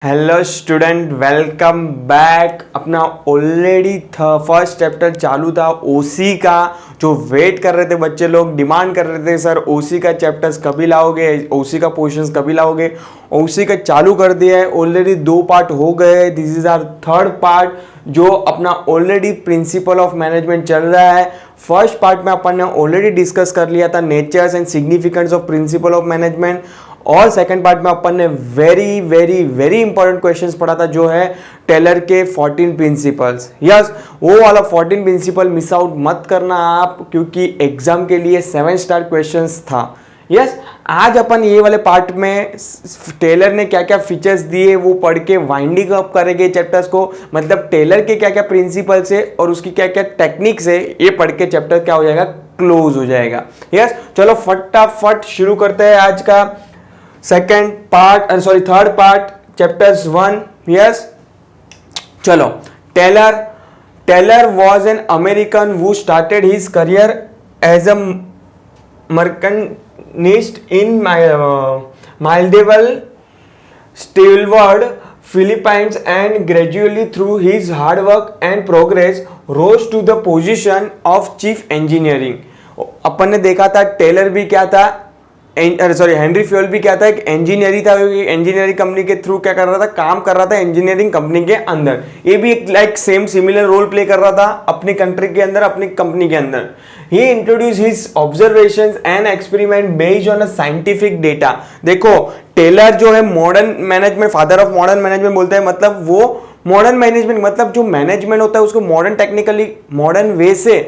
Hello student, welcome back. अपना already first chapter चालू था ओसी का, जो वेट कर रहे थे बच्चे लोग, डिमांड कर रहे थे सर ओसी का चैप्टर्स कभी लाओगे, ओसी का पोर्शंस कभी लाओगे। ओसी का चालू कर दिया है, ऑलरेडी 2 पार्ट हो गए। This is our third part, जो अपना ऑलरेडी प्रिंसिपल ऑफ मैनेजमेंट चल रहा है। फर्स्ट पार्ट में अपन ने ऑलरेडी डिस्कस कर लिया था natures and significance of principle of management, और सेकंड पार्ट में अपन ने very very very important questions पढ़ा था, जो है टेलर के 14 प्रिंसिपल्स। यस, वो वाला 14 प्रिंसिपल मिस आउट मत करना आप, क्योंकि एग्जाम के लिए 7 स्टार क्वेश्चंस था। यस, आज अपन ये वाले पार्ट में टेलर ने क्या क्या फीचर्स दिए वो पढ़ के वाइंडिंग अप करेंगे चैप्टर्स को, मतलब टेलर के क्या क्या प्रिंसिपल्स है और उसकी क्या क्या टेक्निक्स है, ये पढ़ के चैप्टर क्या हो जाएगा, क्लोज हो जाएगा। यस, चलो फटाफट शुरू करते हैं आज का थर्ड पार्ट, चैप्टर्स 1। यस, चलो। Taylor was an American who started his career as a mercantilist in Maldives, Stillwater, Philippines, and gradually through his hard work and progress rose to the position of chief engineering। अपन ने देखा था Taylor भी क्या था, Henry fuel भी क्या था, एक इंजीनियरिंग था। इंजीनियरिंग कंपनी के थ्रू क्या कर रहा था, काम कर रहा था इंजीनियरिंग कंपनी के अंदर। ये भी एक like same similar role play कर रहा था अपनी कंट्री के अंदर, अपनी कंपनी के अंदर। He introduce his observations and experiment based on a scientific data. देखो, टेलर जो है modern management, father of modern management बोलते हैं, मतलब वो मॉडर्न मैनेजमेंट, मतलब जो मैनेजमेंट होता है उसको मॉडर्न टेक्निकली, मॉडर्न वे से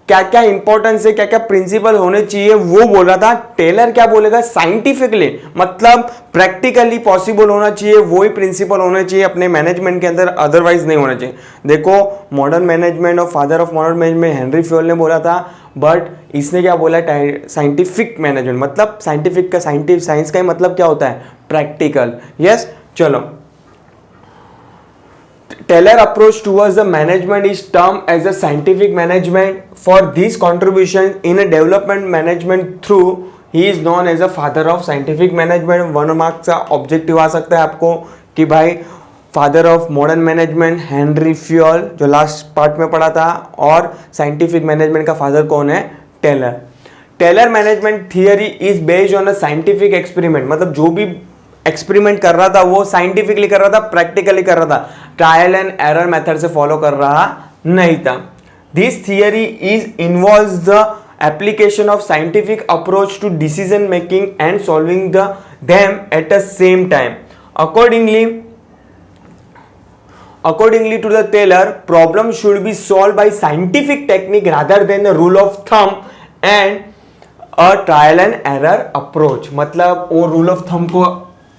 क्या क्या इंपॉर्टेंस है, क्या क्या प्रिंसिपल होने चाहिए, वो बोल रहा था। टेलर क्या बोलेगा, साइंटिफिकली, मतलब प्रैक्टिकली पॉसिबल होना चाहिए, वही प्रिंसिपल होने चाहिए अपने मैनेजमेंट के अंदर, अदरवाइज नहीं होना चाहिए। देखो, मॉडर्न मैनेजमेंट और father of modern management Henry fuel ने बोला था, बट इसने क्या बोला, साइंटिफिक मैनेजमेंट, मतलब साइंटिफिक का साइंस का ही मतलब क्या होता है, प्रैक्टिकल। यस, चलो। Taylor approach towards the management is termed as a scientific management. For these contributions in a development management through, he is known as a father of scientific management। 1 marks का objective आ सकता है आपको कि भाई father of modern management Henry fuel, जो last part में पढ़ा था, और साइंटिफिक मैनेजमेंट का फादर कौन है, Taylor. Taylor management theory is based on a scientific experiment, मतलब जो भी एक्सपेरिमेंट कर रहा था वो साइंटिफिकली कर रहा था, प्रैक्टिकली कर रहा था, ट्रायल एंड एरर मेथड से फॉलो कर रहा नहीं था। This theory is involves the application of scientific approach to decision making and solving them at the same time. Accordingly to the Taylor, problem should be solved by scientific technique rather than the rule of thumb and a trial and error approach। मतलब वो rule of thumb को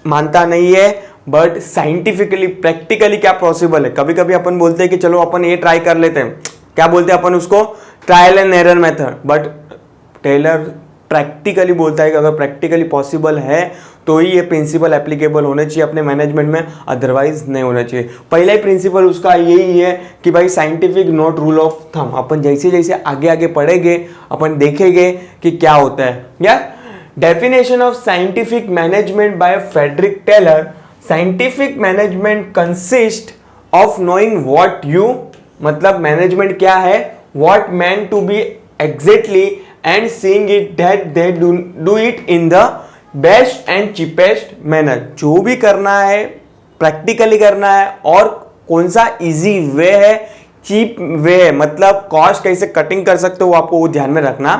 मानता नहीं है, but scientifically practically क्या possible है। कभी कभी अपन बोलते हैं कि चलो अपन ये ट्राई कर लेते हैं, क्या बोलते हैं अपन उसको, trial and error method, but Taylor practically बोलता है कि अगर प्रैक्टिकली पॉसिबल है तो ही ये प्रिंसिपल एप्लीकेबल होने चाहिए अपने मैनेजमेंट में, अदरवाइज नहीं होना चाहिए। पहला ही प्रिंसिपल उसका यही है कि भाई scientific not rule of thumb. अपन जैसे जैसे आगे आगे पढ़ेंगे अपन देखेंगे कि क्या होता है। या Definition of scientific management by Frederick Taylor। Scientific management consists of knowing what you, मतलब मैनेजमेंट क्या है, what meant to be exactly, and seeing it that they do it in the best and cheapest manner। जो भी करना है practically करना है, और कौन सा इजी वे है, चीप वे है, मतलब कॉस्ट कैसे कटिंग कर सकते हो, आपको वो ध्यान में रखना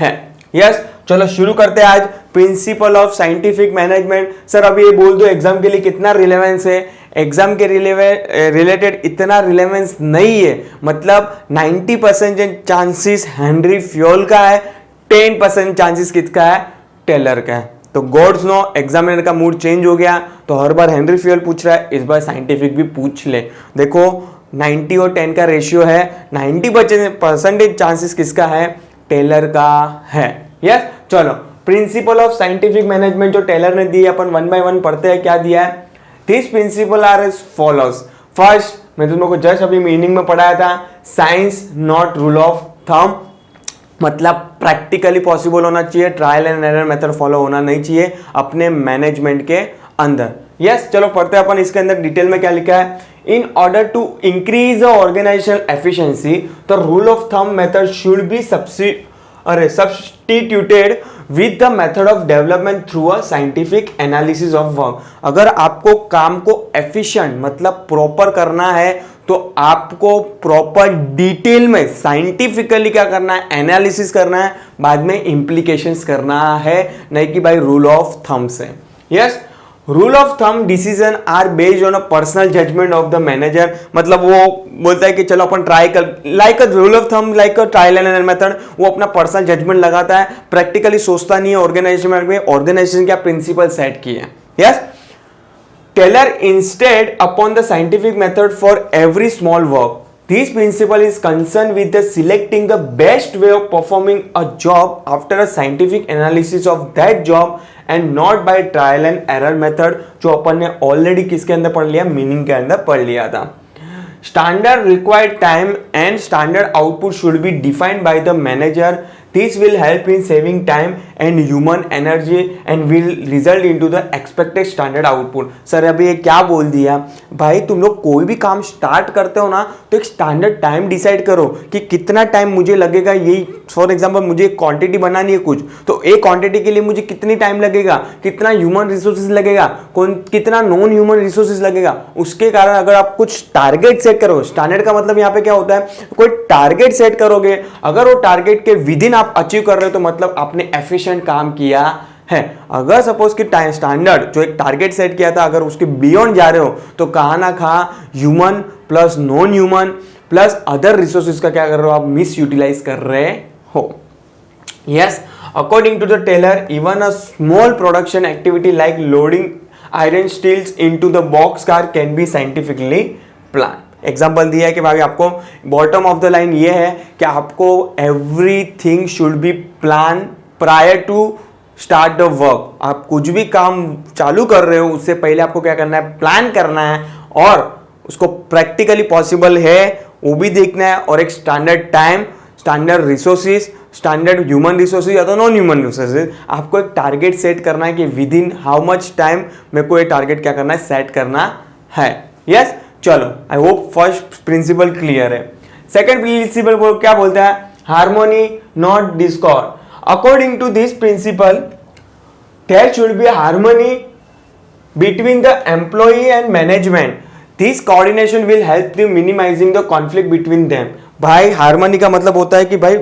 है। यस, चलो शुरू करते हैं आज principle of scientific management. Sir अभी ये बोल दो एग्जाम के लिए कितना रिलेवेंस है, एग्जाम के रिलेटेड इतना रिलेवेंस नहीं है, मतलब 90% चांसेस हेनरी फ्यूल का है, 10% चांसेस किसका है, टेलर का है। तो गॉड्स नो एग्जामिनर का मूड चेंज हो गया, तो हर बार हेनरी फ्यूल पूछ रहा है, इस बार साइंटिफिक भी पूछ ले। देखो 90 और 10 का रेशियो है, 90% चांसेस किसका है, टेलर का है। यस, चलो प्रिंसिपल ऑफ साइंटिफिक मैनेजमेंट जो टेलर ने दी है, अपन 1 by 1 पढ़ते हैं। क्या दिया है, this principle are as follows. First, मैं तुम लोग को जस्ट अभी मीनिंग में पढ़ाया था, science not rule of thumb, मतलब प्रैक्टिकली पॉसिबल होना चाहिए, trial and error method follow होना नहीं चाहिए अपने मैनेजमेंट के अंदर। यस चलो पढ़ते हैं अपन इसके अंदर डिटेल में क्या लिखा है। In order to increase the organizational efficiency the rule of thumb method should be substituted with the method of development through a scientific analysis of work. अगर आपको काम को एफिशिएंट मतलब प्रॉपर करना है तो आपको प्रॉपर डिटेल में साइंटिफिकली क्या करना है, एनालिसिस करना है, बाद में इंप्लीकेशंस करना है, नहीं कि भाई रूल ऑफ थंब से। Yes rule of thumb decision are based on a personal judgement of the manager. मतलब वो बोलता है कि चलो अपन ट्राई कर, like a rule of thumb like a trial and error method, वो अपना पर्सनल जजमेंट लगाता है, प्रैक्टिकली सोचता नहीं है ऑर्गेनाइजेशन में ऑर्गेनाइजेशन क्या प्रिंसिपल सेट किए हैं। Yes Tailor instead upon the scientific method for every small work. This principle is concerned with the selecting the best way of performing a job after a scientific analysis of that job and not by trial and error method, जो अपन ने already किसके अंदर पढ़ लिया, meaning के अंदर पढ़ लिया था। Standard required time and standard output should be defined by the manager. This will help in saving time and human energy and will result into the expected standard output. Sir अभी ये क्या बोल दिया भाई, तुम लोग कोई भी काम स्टार्ट करते हो ना तो एक स्टैंडर्ड टाइम डिसाइड करो कि कितना टाइम मुझे लगेगा। यही फॉर एग्जांपल मुझे क्वांटिटी बनानी है कुछ, तो एक क्वांटिटी के लिए मुझे कितनी टाइम लगेगा, कितना ह्यूमन रिसोर्सेज लगेगा, कितना नॉन ह्यूमन रिसोर्सेज लगेगा, उसके कारण अगर आप कुछ टारगेट सेट करो। स्टैंडर्ड का मतलब यहाँ पे क्या होता है, कोई टारगेट सेट करोगे, अगर वो टारगेट के विद इन आप अचीव कर रहे हो तो मतलब आपने एफिशिएंट काम किया है। अगर सपोज कि स्टैंडर्ड जो एक टारगेट सेट किया था अगर उसके बियॉन्ड जा रहे हो तो कहां ना कहां human plus non human plus other resources का क्या कर रहे हो, आप मिस यूटिलाइज कर रहे हो। Yes according to the Taylor even a small production activity like loading iron steels into the box car can be scientifically plan. Example दिया है कि भाई आपको बॉटम ऑफ द लाइन ये है कि आपको everything should be plan prior to start the work. आप कुछ भी काम चालू कर रहे हो उससे पहले आपको क्या करना है, प्लान करना है और उसको प्रैक्टिकली पॉसिबल है वो भी देखना है, और एक standard time, standard resources, standard human resources या तो नॉन ह्यूमन रिसोर्सेज, आपको एक टारगेट सेट करना है कि with in how much time मेरे को ये टारगेट क्या करना है, सेट करना है। यस चलो I hope first principle clear है। सेकंड प्रिंसिपल क्या बोलता है, harmony not discord. According to this principle there should be harmony between the employee and management. This coordination will help you minimizing the conflict between them. भाई हार्मोनी का मतलब होता है कि भाई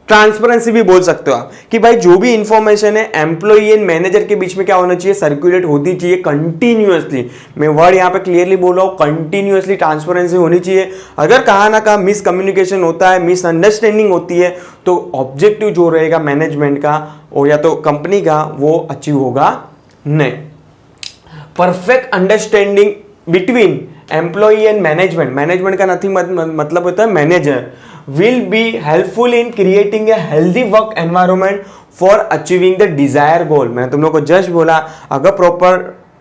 ट्रांसपेरेंसी भी बोल सकते हो आप कि भाई जो भी इंफॉर्मेशन है एम्प्लॉई एंड मैनेजर के बीच में क्या होना चाहिए, सर्कुलेट होती चाहिए कंटिन्यूअसली। मैं वर्ड यहाँ पे क्लियरली बोल रहा हूँ, कंटिन्यूअसली ट्रांसपेरेंसी होनी चाहिए। अगर कहाँ ना कहाँ मिसकम्युनिकेशन होता है, मिसअंडरस्टैंडिंग होती है तो ऑब्जेक्टिव जो रहेगा मैनेजमेंट का और या तो कंपनी का वो अचीव होगा नहीं। Perfect understanding between employee and management, management का नथिंग मतलब होता है manager, will be helpful in creating a healthy work environment for achieving the desired goal। मैंने तुम लोग को जस्ट बोला अगर प्रॉपर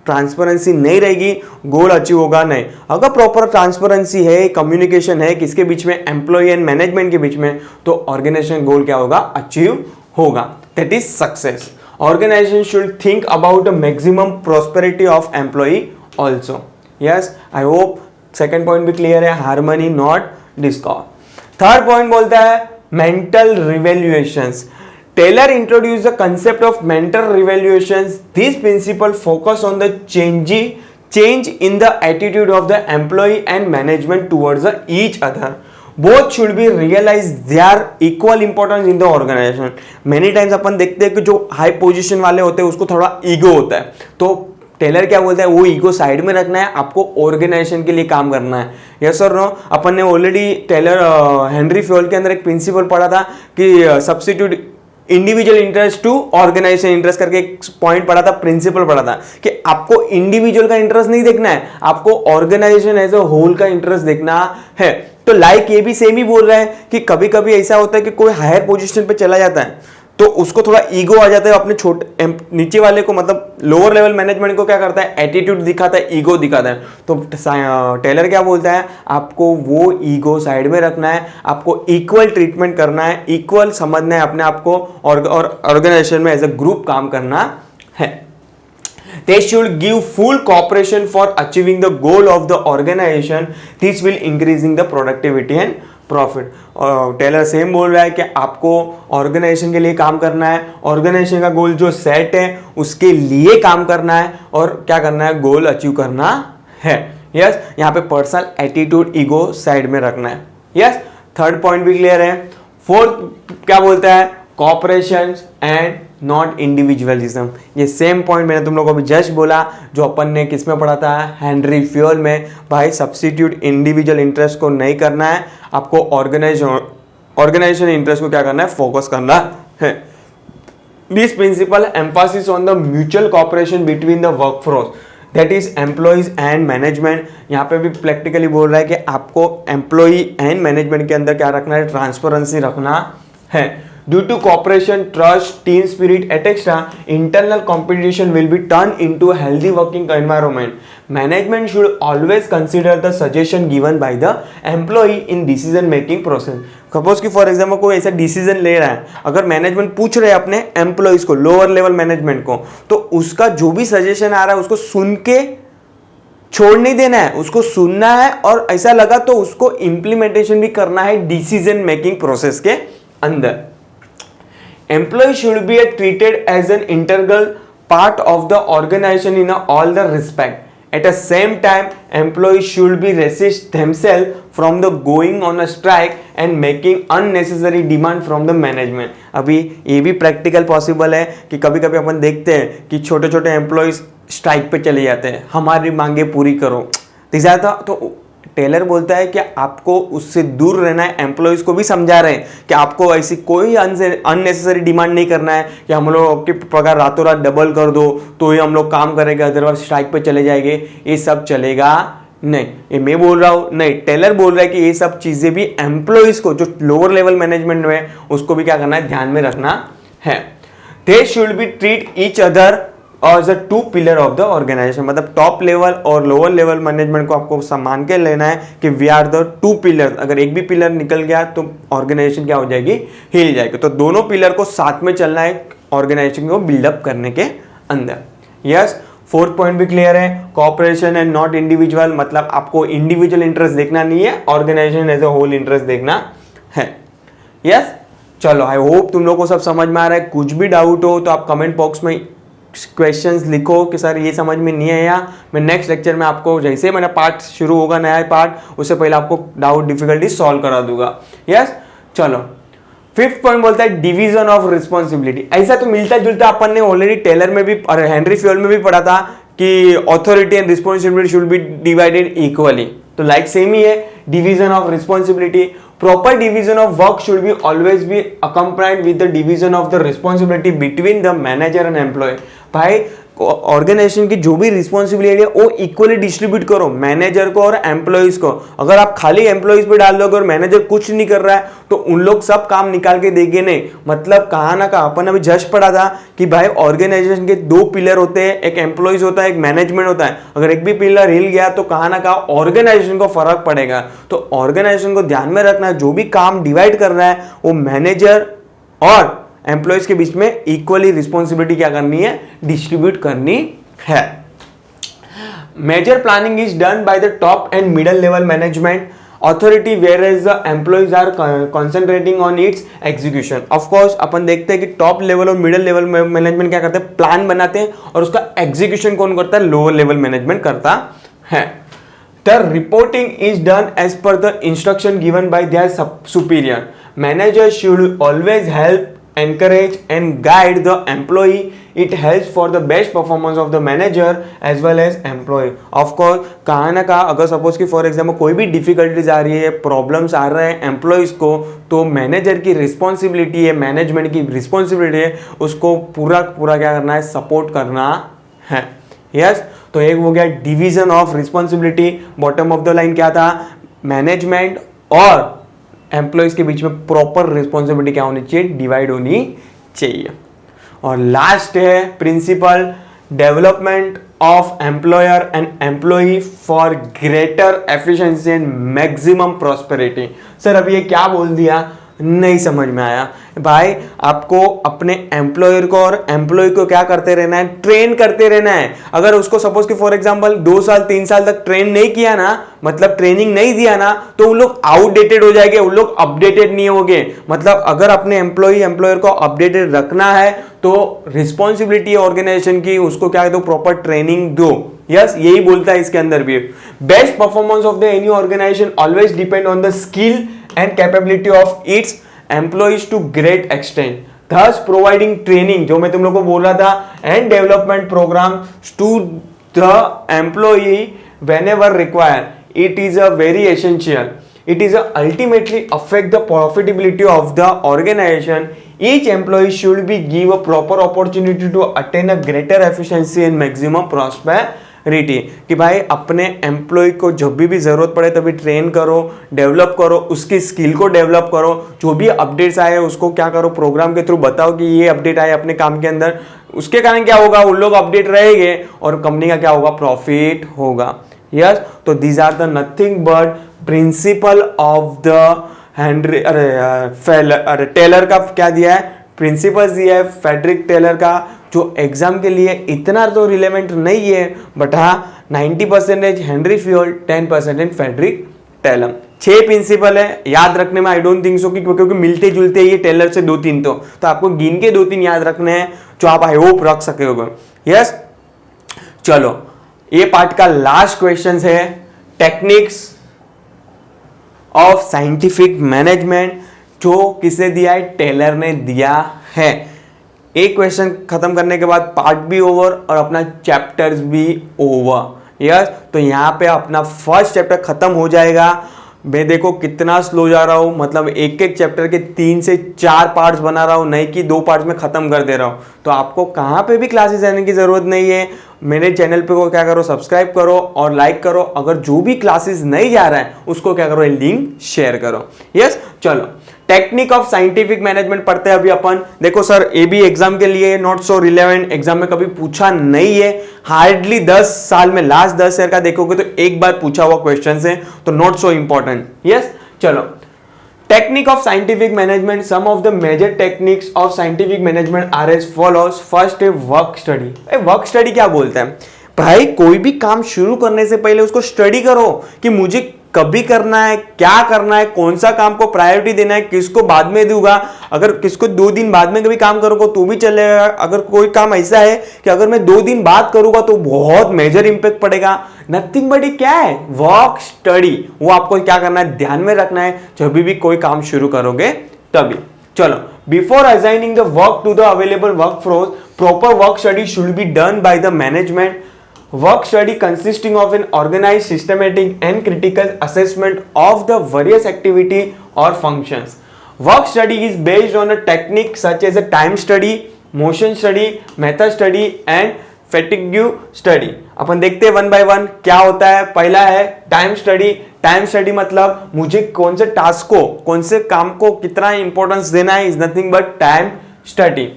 ट्रांसपेरेंसी नहीं रहेगी गोल अचीव होगा नहीं। अगर प्रॉपर ट्रांसपेरेंसी है, कम्युनिकेशन है किसके बीच में, एम्प्लॉय एंड मैनेजमेंट के बीच में, तो ऑर्गेनाइजेशन गोल क्या होगा, अचीव होगा। That is success. Organization should think about the maximum prosperity of employ also. Yes I hope second point भी क्लियर है, harmony not discord. Third point बोलता है mental revaluations. Taylor introduce the concept of mental revaluations. This principle focus on the change in the attitude of the employ and management towards each other. Both should be realize they are equal importance in the organization. Many times अपन देखते हैं कि जो high position वाले होते हैं उसको थोड़ा ego होता है, तो टेलर क्या बोलता है वो ईगो साइड में रखना है, आपको ऑर्गेनाइजेशन के लिए काम करना है। यस और नो, अपन ने ऑलरेडी टेलर हेनरी फ्योल के अंदर एक प्रिंसिपल पढ़ा था कि substitute individual interest to organization interest करके एक पॉइंट पढ़ा था, प्रिंसिपल पढ़ा था कि आपको इंडिविजुअल का इंटरेस्ट नहीं देखना है, आपको ऑर्गेनाइजेशन एज अ होल का इंटरेस्ट देखना है। तो लाइक ये भी सेम ही बोल रहा है कि कभी कभी ऐसा होता है कि कोई हायर पोजीशन पे चला जाता है तो उसको थोड़ा ईगो आ जाता है, अपने छोटे नीचे वाले को मतलब लोअर लेवल मैनेजमेंट को क्या करता है, एटीट्यूड दिखाता है, ईगो दिखाता है। तो टेलर क्या बोलता है, आपको वो ईगो साइड में रखना है, आपको इक्वल ट्रीटमेंट करना है, इक्वल समझना है अपने आप को और ऑर्गेनाइजेशन में एज अ ग्रुप काम करना है। They should give full cooperation for achieving the goal of the organization. This will increasing the productivity and profit. Taylor same बोल रहा है कि आपको ऑर्गेनाइजेशन के लिए काम करना है, ऑर्गेनाइजेशन का गोल जो सेट है उसके लिए काम करना है और क्या करना है, गोल अचीव करना है. यस, यहाँ पे पर्सनल एटीट्यूड ईगो साइड में रखना है. यस, थर्ड पॉइंट भी क्लियर है. फोर्थ क्या बोलता है, कॉपरेशन एंड नॉट इंडिविजुअलिज्म. ये सेम पॉइंट मैंने तुम लोगों को भी जस्ट बोला जो अपन ने किस में पढ़ा था, हेनरी फ्यूल में. भाई सब्स्टिट्यूट इंडिविजुअल इंटरेस्ट को नहीं करना है, आपको ऑर्गेनाइजेशन इंटरेस्ट को क्या करना है, फोकस करना है. This principal Mphasis on the mutual cooperation between the workforce, that is employees and management. यहाँ पे भी प्रैक्टिकली बोल रहा है कि आपको एम्प्लॉई एंड मैनेजमेंट के अंदर क्या रखना है, ट्रांसपेरेंसी रखना है. Due to cooperation, trust, team spirit, etc., internal competition will be turned into a healthy working environment. Management should always consider the suggestion given by the employee in decision making process. Suppose कि for example कोई ऐसा decision ले रहा है, अगर management पूछ रहे हैं अपने एम्प्लॉइज को, लोअर लेवल मैनेजमेंट को, तो उसका जो भी सजेशन आ रहा है उसको सुन के छोड़ नहीं देना है, उसको सुनना है और ऐसा लगा तो उसको इम्प्लीमेंटेशन भी करना है डिसीजन मेकिंग प्रोसेस के अंदर. Employee should be treated as an integral part of the organization in all the respect. At the same time, employees should be resist themselves from the going on a strike and making unnecessary demand from the management. अभी ये भी practical possible है कि कभी कभी अपन देखते हैं कि छोटे छोटे एम्प्लॉयज स्ट्राइक पे चले जाते हैं, हमारी मांगे पूरी करो. तो टेलर बोलता है कि आपको उससे दूर रहना है. एम्प्लॉयज को भी समझा रहे हैं कि आपको ऐसी कोई अननेसेसरी डिमांड नहीं करना है कि हम लोग आपकी पगार रातों रात डबल कर दो तो ही हम लोग काम करेंगे, अदरवाइज स्ट्राइक पे चले जाएंगे. ये सब चलेगा नहीं. ये मैं बोल रहा हूँ नहीं, टेलर बोल रहा है कि ये सब चीजें भी एम्प्लॉयज को, जो लोअर लेवल मैनेजमेंट में उसको भी क्या करना है, ध्यान में रखना है. They should be treat each other और the two pillar of the organization. मतलब टॉप लेवल और लोअर लेवल मैनेजमेंट को आपको सम्मान के लेना है कि we are the two pillar. अगर एक भी पिलर निकल गया तो ऑर्गेनाइजेशन क्या हो जाएगी, हिल जाएगी. तो दोनों पिलर को साथ में चलना है ऑर्गेनाइजेशन को बिल्डअप करने के अंदर. यस, फोर्थ पॉइंट भी क्लियर है, कॉपरेशन एंड नॉट इंडिविजुअल. मतलब आपको इंडिविजुअल इंटरेस्ट देखना नहीं है, organization as a whole interest देखना है. यस, चलो आई होप तुम लोग को सब समझ में आ रहा है. कुछ भी डाउट हो तो आप कमेंट बॉक्स में क्वेश्चंस लिखो कि सर ये समझ में नहीं आया. मैं नेक्स्ट लेक्चर में आपको जैसे ही मेरा पार्ट शुरू होगा, नया पार्ट, उससे पहले आपको डाउट डिफिकल्टी सॉल्व करा दूंगा. यस, चलो फिफ्थ पॉइंट बोलता है डिवीजन ऑफ रिस्पॉन्सिबिलिटी. ऐसा तो मिलता जुलता अपन ने ऑलरेडी टेलर में भी और हेनरी फ्यूल में भी पढ़ा था कि authority and responsibility should be divided equally. तो लाइक सेम ही है, division of responsibility. Proper division of work should be always be accompanied with the division of the responsibility between the manager and employee. भाई organisation की जो भी responsibility है वो equally distribute करो, manager को और एम्प्लॉइज को. अगर आप खाली एम्प्लॉइज पे डाल दोगे और मैनेजर कुछ नहीं कर रहा है तो उन लोग सब काम निकाल के देंगे नहीं. मतलब कहाँ ना कहाँ अपन अभी जस्ट पढ़ा था कि भाई ऑर्गेनाइजेशन के दो पिलर होते हैं, एक एम्प्लॉइज होता है, एक मैनेजमेंट होता है. अगर एक भी पिलर हिल गया तो कहाँ ना कहाँ ऑर्गेनाइजेशन को फर्क पड़ेगा. तो ऑर्गेनाइजेशन को ध्यान में रखना है, जो भी काम डिवाइड कर रहा है वो मैनेजर और एम्प्लॉयज के बीच में इक्वली रिस्पॉन्सिबिलिटी क्या करनी है, डिस्ट्रीब्यूट करनी है. Major planning is done by the top and middle level management authority whereas the employees are concentrating on its execution. of course अपन देखते हैं कि टॉप लेवल और मिडिल लेवल मैनेजमेंट क्या करते हैं, प्लान बनाते हैं और उसका एग्जीक्यूशन कौन करता है, लोअर लेवल मैनेजमेंट करता है. The reporting is done as per the instruction given by their superior. Manager should always help, encourage and guide the employee. It helps for the best performance of the manager as well as employee. Of course कहाँ ना कहाँ अगर suppose कि for example कोई भी difficulties आ रही है, problems आ रहे हैं एम्प्लॉयज़ को, तो मैनेजर की रिस्पॉन्सिबिलिटी है, मैनेजमेंट की रिस्पॉन्सिबिलिटी है उसको पूरा क्या करना है, सपोर्ट करना है. यस, तो एक हो गया division of responsibility. Bottom of the line क्या था, मैनेजमेंट और एम्प्लॉयज के बीच में प्रॉपर रिस्पॉन्सिबिलिटी क्या होनी चाहिए, डिवाइड होनी चाहिए. और लास्ट है principle development of employer and employee for greater efficiency and maximum prosperity. Sir अभी ये क्या बोल दिया, नहीं समझ में आया भाई, आपको अपने एम्प्लॉयर को और एम्प्लॉय को क्या करते रहना है, ट्रेन करते रहना है। अगर उसको सपोज कि फॉर एग्जांपल 2 साल 3 साल तक ट्रेन नहीं किया ना, मतलब ट्रेनिंग नहीं दिया ना, तो उन लोग आउटडेटेड हो जाएंगे, उन लोग अपडेटेड नहीं होंगे। मतलब अगर अपने एम्प्लॉयर को अपडेटेड रखना है तो रिस्पॉन्सिबिलिटी ऑर्गेनाइजेशन की, उसको क्या है तो प्रॉपर ट्रेनिंग दो। यस, यही बोलता है इसके अंदर भी। Best performance of the any organization always depend on the skill and capability of its employees to great extent, thus providing training, जो मैं तुम लोग को बोल रहा था, and development programs to the employee whenever required. It is a very essential. It is a ultimately affect the profitability of the organization. Each employee should be give a proper opportunity to attain a greater efficiency and maximum prosperity. कि भाई अपने employ को जब भी जरूरत पड़े तभी train करो, डेवलप करो, उसकी स्किल को डेवलप करो, जो भी अपडेट्स आए उसको क्या करो, प्रोग्राम के थ्रू बताओ कि ये अपडेट आए अपने काम के अंदर। उसके कारण क्या होगा, उन लोग अपडेट रहेंगे और कंपनी का क्या होगा, प्रॉफिट होगा। यस, तो these are the nothing but principle of the Henry Taylor का क्या दिया है, प्रिंसिपल्स दिया है फ्रेडरिक टेलर का, जो एग्जाम के लिए इतना तो रिलेवेंट नहीं है, बट हाँ 90% Henry Fayol, 10% Frederick Taylor. 6 principle है, याद रखने में आई डोंट थिंक सो, क्योंकि मिलते जुलते ये टेलर से 2-3 तो आपको गिन के 2-3 याद रखने हैं, जो आप आई होप रख सके होगे। यस, चलो ये पार्ट का लास्ट क्वेश्चन है, टेक्निक्स ऑफ साइंटिफिक मैनेजमेंट, जो किसने दिया है, टेलर ने दिया है। एक क्वेश्चन खत्म करने के बाद पार्ट भी ओवर और अपना चैप्टर्स भी ओवर। यस, तो यहां पे अपना फर्स्ट चैप्टर खत्म हो जाएगा। मैं देखो कितना स्लो जा रहा हूं, मतलब एक एक चैप्टर के 3 से 4 पार्ट्स बना रहा हूं, नहीं कि 2 पार्ट्स में खत्म कर दे रहा हूं। तो आपको कहां पे भी क्लासेस आने की जरूरत नहीं है, मेरे चैनल पे को क्या करो, सब्सक्राइब करो और लाइक करो। अगर जो भी क्लासेस नहीं जा रहा है उसको क्या करो, लिंक शेयर करो। यस, चलो टेक्निक ऑफ साइंटिफिक मैनेजमेंट पढ़ते हैं अभी अपन। देखो सर, ये भी एग्जाम के लिए नॉट सो रिलेवेंट, एग्जाम में कभी पूछा नहीं है, हार्डली 10 साल में लास्ट 10 ईयर का देखोगे तो एक बार पूछा हुआ क्वेश्चन है, तो नॉट सो इंपॉर्टेंट। यस, चलो technique of scientific management, some of the major techniques of scientific management are as follows. First है वर्क स्टडी। वर्क स्टडी क्या बोलता है भाई, कोई भी काम शुरू करने से पहले उसको स्टडी करो कि मुझे कभी करना है, क्या करना है, कौन सा काम को प्रायोरिटी देना है, किसको बाद में दूंगा। अगर किसको 2 दिन बाद में कभी काम करूंगा तो भी चलेगा। अगर कोई काम ऐसा है कि अगर मैं 2 दिन बाद करूंगा तो बहुत मेजर इंपैक्ट पड़ेगा, नथिंग बट क्या है, वर्क स्टडी। वो आपको क्या करना है, ध्यान में रखना है जब भी कोई काम शुरू करोगे तभी। चलो, before assigning the work to the available work force, proper work study should be done by the management. Work study consisting of an organized, systematic and critical assessment of the various activity or functions. Work study is based on a technique such as a time study, motion study, method study and fatigue study. अपन देखते हैं 1 by 1 क्या होता है। पहला है time study. Time study मतलब मुझे कौन से टास्क को, कौन से काम को कितना इंपॉर्टेंस देना है, is nothing but time study.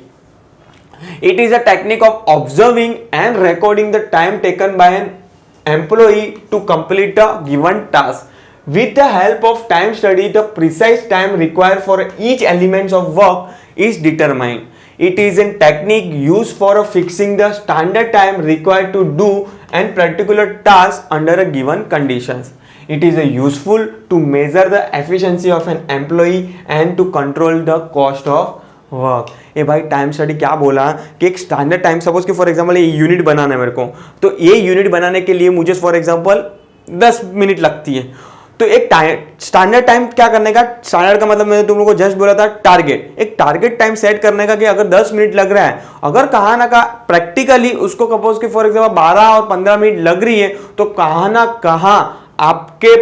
It is a technique of observing and recording the time taken by an employee to complete a given task. With the help of time study, the precise time required for each element of work is determined. It is a technique used for fixing the standard time required to do a particular task under a given conditions. It is useful to measure the efficiency of an employee and to control the cost of work. ये भाई time study क्या बोला कि एक standard time, suppose कि for example ये unit बनाना है मेरे को, तो ये यूनिट बनाने के लिए मुझे फॉर एग्जांपल 10 मिनट लगती है. तो एक स्टैंडर्ड टाइम क्या करने का, स्टैंडर्ड का मतलब मैंने तुम लोगों को जस्ट बोला था टारगेट, एक टारगेट टाइम सेट करने का कि अगर 10 मिनट लग रहा है, अगर कहाँ ना कहाँ प्रैक्टिकली उसको सपोज कि फॉर एग्जांपल 12 और 15 मिनट लग रही है, तो कहाँ ना कहाँ आपके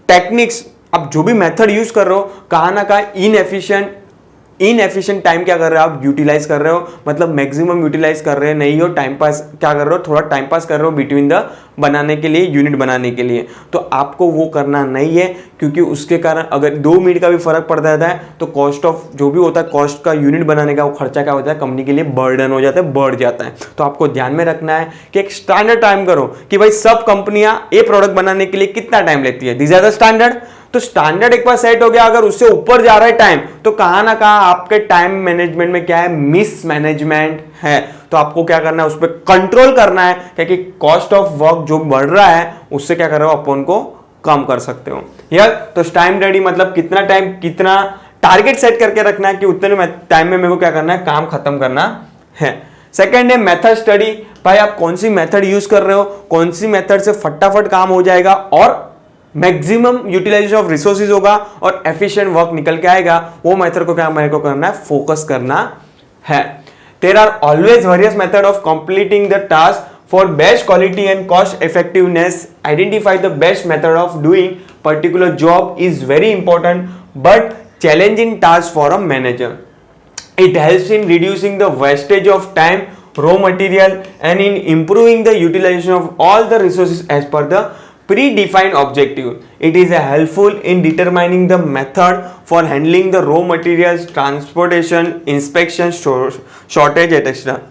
टेक्निक्स, आप जो भी मेथड यूज कर रहे हो, कहाँ ना कहाँ इनएफिशिएंट टाइम क्या कर रहे हो आप, यूटिलाइज कर रहे हो, मतलब मैक्सिमम यूटिलाइज कर रहे हो नहीं हो, टाइम पास क्या कर रहे हो, थोड़ा टाइम पास कर रहे हो बिटवीन द बनाने के लिए, यूनिट बनाने के लिए. तो आपको वो करना नहीं है, क्योंकि उसके कारण अगर 2 मिनट का भी फर्क पड़ जाता है तो कॉस्ट ऑफ जो भी होता है, कॉस्ट का यूनिट बनाने का वो खर्चा क्या होता है, कंपनी के लिए बर्डन हो जाता है, बढ़ जाता है. तो आपको ध्यान में रखना है कि एक स्टैंडर्ड टाइम करो कि भाई सब कंपनियां ये प्रोडक्ट बनाने के लिए कितना टाइम लेती है, दिस आर द स्टैंडर्ड. तो स्टैंडर्ड एक बार सेट हो गया, अगर उससे ऊपर जा रहा है टाइम, तो कहां ना कहां आपके टाइम मैनेजमेंट में क्या है, मिस मैनेजमेंट है। तो आपको क्या करना है, उस पर कंट्रोल करना है, क्योंकि कॉस्ट ऑफ वर्क जो बढ़ रहा है उससे क्या कर रहे हो, अपन को कम कर सकते हो। यार तो टाइम रेडी मतलब कितना टाइम, कितना टारगेट सेट करके रखना है कि उतने टाइम में मेरे को क्या करना है, काम खत्म करना है। सेकंड है मेथड स्टडी। भाई आप कौन सी मेथड यूज कर रहे हो, कौन सी मेथड से फटाफट काम हो जाएगा और मैक्सिमम यूटिलाइजेशन ऑफ रिसोर्सेज होगा और एफिशिएंट वर्क निकल के आएगा, वो मेथड को क्या मेरे को करना है, फोकस करना है। There are always various method of completing the task for best quality and cost effectiveness. Identify the best method of doing particular job is very important but challenging task for a manager. It helps in reducing the wastage of time, raw material and in improving the utilization of all the resources as per the predefined objective. It is helpful in determining the method for handling the raw materials, transportation, inspection, shortage, etc.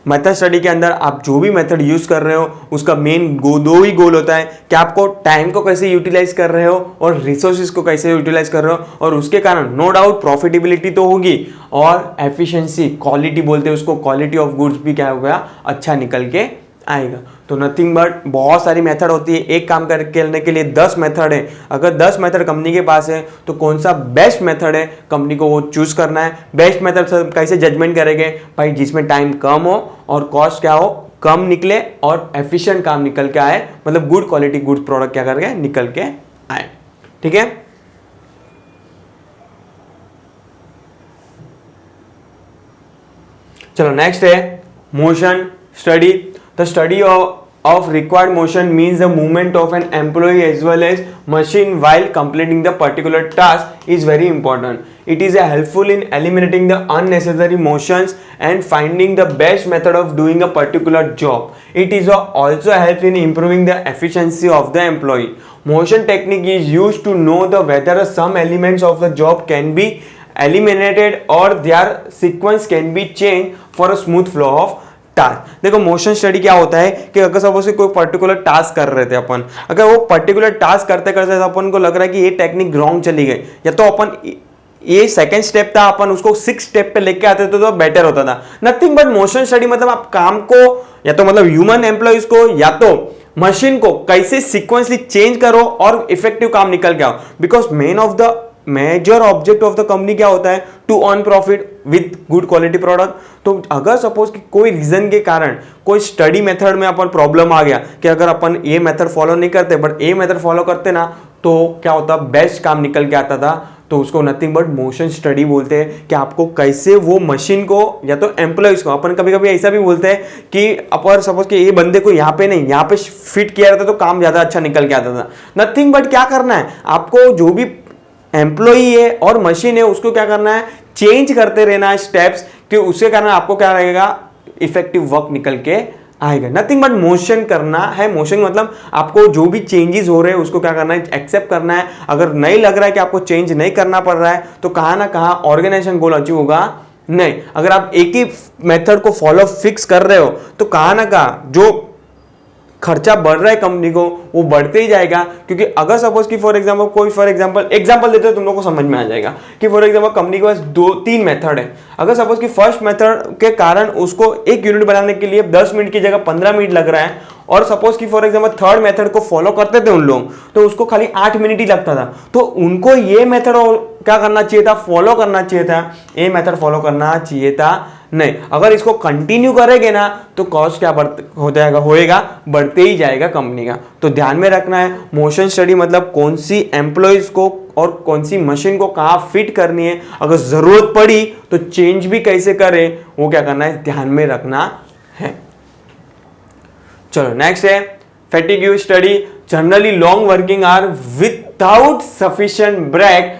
Method study के अंदर आप जो भी method use कर रहे हो उसका main दो ही गोल होता है कि आपको टाइम को कैसे यूटिलाइज कर रहे हो और रिसोर्सेज को कैसे यूटिलाइज कर रहे हो, और उसके कारण नो डाउट प्रॉफिटेबिलिटी तो होगी और एफिशिएंसी, क्वालिटी बोलते हैं उसको, क्वालिटी ऑफ गुड्स भी क्या हो गया, अच्छा निकल के आएगा। तो नथिंग बट बहुत सारी मेथड होती है, एक काम करने के लिए 10 मेथड है। अगर 10 मेथड कंपनी के पास है तो कौन सा बेस्ट मेथड है कंपनी को वो चूज करना है। बेस्ट मेथड कैसे जजमेंट करेंगे भाई, जिसमें टाइम कम हो और कॉस्ट क्या हो, कम निकले और एफिशिएंट काम निकल के आए, मतलब गुड क्वालिटी गुड प्रोडक्ट क्या करके निकल के आए। ठीक है, चलो नेक्स्ट है motion study. The study of required motion means the movement of an employee as well as machine while completing the particular task is very important. It is helpful in eliminating the unnecessary motions and finding the best method of doing a particular job. It is also helps in improving the efficiency of the employee. Motion technique is used to know the whether some elements of the job can be eliminated or their sequence can be changed for a smooth flow of task. देखो motion study क्या होता है कि अगर suppose कोई particular task कर रहे थे अपन, अगर वो पर्टिकुलर टास्क करते करते अपन को लग रहा है कि ये टेक्निक रॉन्ग चली गई, या तो अपन ये सेकंड स्टेप था अपन उसको 6 स्टेप पे लेके आते तो बेटर होता था। नथिंग बट मोशन स्टडी मतलब आप काम को या तो मतलब ह्यूमन एम्प्लॉइज को या तो मशीन को कैसे सीक्वेंसली चेंज करो और इफेक्टिव काम निकल के आओ। Because main of the major object of the company क्या होता है, to earn profit with good quality product. तो अगर सपोज कि कोई रीजन के कारण कोई स्टडी मेथड में अपन प्रॉब्लम आ गया कि अगर अपन ये मेथड फॉलो नहीं करते बट ये मेथड फॉलो करते ना, तो क्या होता, बेस्ट काम निकल के आता था। तो उसको नथिंग बट मोशन स्टडी बोलते हैं कि आपको कैसे वो मशीन को या तो एम्प्लॉइज को, अपन कभी कभी ऐसा भी बोलते हैं कि अपन सपोज कि ये बंदे को यहाँ पे नहीं यहाँ पे फिट किया रहता तो काम ज्यादा अच्छा निकल के आता था। नथिंग बट क्या करना है आपको, जो भी एम्प्लॉई है और मशीन है उसको क्या करना है, चेंज करते रहना है स्टेप्स, कि उसके कारण आपको क्या रहेगा, इफेक्टिव वर्क निकल के आएगा। नथिंग बट मोशन करना है। मोशन मतलब आपको जो भी चेंजेस हो रहे हैं उसको क्या करना है, एक्सेप्ट करना है। अगर नहीं लग रहा है कि आपको चेंज नहीं करना पड़ रहा है तो कहां ना कहां ऑर्गेनाइजेशन गोल अचीव होगा नहीं। अगर आप एक ही मेथड को फॉलो फिक्स कर रहे हो तो कहां ना कहां जो खर्चा बढ़ रहा है कंपनी को वो बढ़ते ही जाएगा। क्योंकि अगर सपोज कि फॉर एग्जांपल देते हो तुम लोग को समझ में आ जाएगा कि फॉर एग्जांपल कंपनी के पास 2-3 मेथड है। अगर सपोज कि फर्स्ट मेथड के कारण उसको एक यूनिट बनाने के लिए 10 मिनट की जगह 15 मिनट लग रहा है, और सपोज कि फॉर एग्जांपल थर्ड मेथड को फॉलो करते थे उन लोग तो उसको खाली 8 मिनट ही लगता था, तो उनको ये मेथड क्या करना चाहिए था, फॉलो करना चाहिए था, ये मेथड फॉलो करना चाहिए था नहीं। अगर इसको कंटिन्यू करेंगे ना तो कॉस्ट क्या होएगा, बढ़ते ही जाएगा कंपनी का। तो ध्यान में रखना है, मोशन स्टडी मतलब कौन सी एम्प्लॉइज को और कौन सी मशीन को कहाँ फिट करनी है, अगर जरूरत पड़ी तो चेंज भी कैसे करें वो क्या करना है, ध्यान में रखना है। चलो नेक्स्ट है fatigue study. Generally long working hour without sufficient break,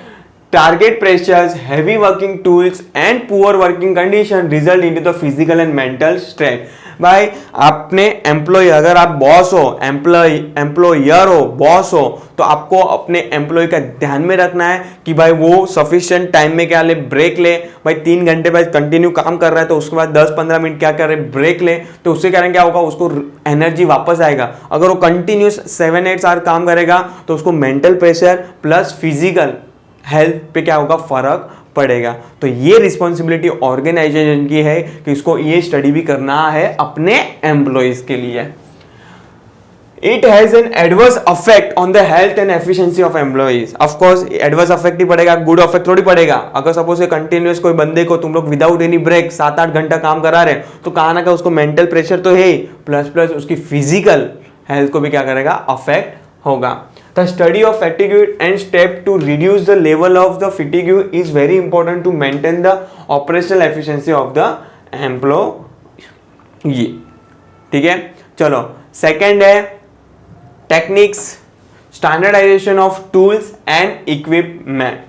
target pressures, heavy working tools and poor working condition result into the physical and mental strain। भाई आपने एम्प्लॉय, अगर आप बॉस हो, एम्प्लॉयर हो, बॉस हो, तो आपको अपने एम्प्लॉय का ध्यान में रखना है कि भाई वो सफिशिएंट टाइम में क्या ले, ब्रेक ले। भाई 3 घंटे बाद कंटिन्यू काम कर रहा है तो उसके बाद 10-15 मिनट क्या कर रहे, ब्रेक ले। तो उससे कारण क्या होगा, उसको एनर्जी वापस आएगा। अगर वो कंटिन्यूस 7-8 आवर काम करेगा तो उसको mental pressure plus physical health पे क्या होगा, फर्क पड़ेगा। तो ये रिस्पॉन्सिबिलिटी ऑर्गेनाइजेशन की है कि इसको ये स्टडी भी करना है अपने एम्प्लॉइज के लिए। It has an adverse affect on the health and efficiency of employees. Of course adverse affect ही पड़ेगा, गुड अफेक्ट थोड़ी पड़ेगा। अगर सपोज कंटिन्यूस कोई बंदे को तुम लोग विदाउट एनी ब्रेक 7-8 घंटा काम करा रहे तो कहा ना का उसको मेंटल प्रेशर तो है, प्लस प्लस उसकी फिजिकल हेल्थ को भी क्या करेगा, अफेक्ट होगा। The study of fatigue and step to reduce the level of the fatigue is very important to maintain the operational efficiency of the employee। ठीक है, चलो सेकंड है techniques, standardization of tools and equipment.